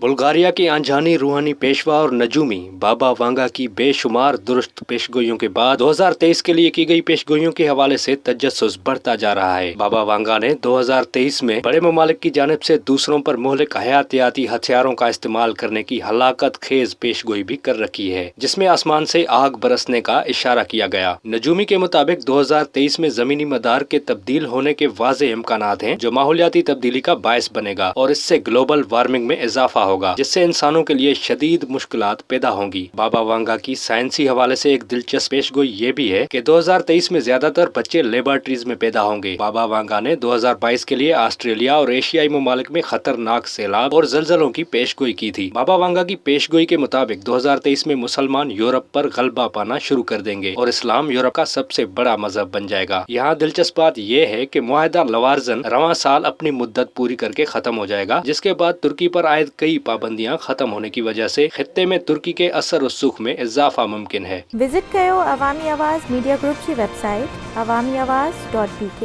Bulgaria के अनजानी रूहानी पेशवा और नजूमी बाबा वांगा की बेशुमार दुरुस्त पेशगोइयों के बाद 2023 के लिए की गई पेशगोइयों के हवाले से तजस्सुस बढ़ता जा रहा है। बाबा वांगा ने 2023 में बड़े ममालिक की जानिब से दूसरों पर मुहलिक हयातियाती हथियारों का इस्तेमाल करने की हलाकत खेज पेशगोई भी कर रखी है, जिसमें आसमान से आग बरसने का इशारा किया गया। नजूमी के मुताबिक 2023 में जमीनी मदार के तब्दील होने के वाज़ेह इम्कानात हैं, जो माहौलियाती तब्दीली का बायस बनेगा और इससे ग्लोबल वार्मिंग में इजाफा होगा, जिससे इंसानों के लिए शदीद मुश्किलात पैदा होंगी। बाबा वांगा की साइंसी हवाले से एक दिलचस्प पेशगोई ये भी है कि 2023 में ज्यादातर बच्चे लेबोरेटरीज में पैदा होंगे। बाबा वांगा ने 2022 के लिए ऑस्ट्रेलिया और एशियाई ममालिक में खतरनाक सैलाब और जलजलों की पेशगोई की थी। बाबा वांगा की पेशगोई के मुताबिक 2023 में मुसलमान यूरोप पर गलबा पाना शुरू कर देंगे और इस्लाम यूरोप का सबसे बड़ा मजहब बन जाएगा। यहाँ दिलचस्प बात यह है कि मुआहदा लवारजन रवां साल अपनी मुद्दत पूरी करके खत्म हो जाएगा, जिसके बाद तुर्की पर आयद कई पाबंदियां खत्म होने की वजह से खित्ते में तुर्की के असर और सुख में इजाफा मुमकिन है। विजिट कयो अवामी आवाज़ मीडिया ग्रुप की वेबसाइट awamiawaz.pk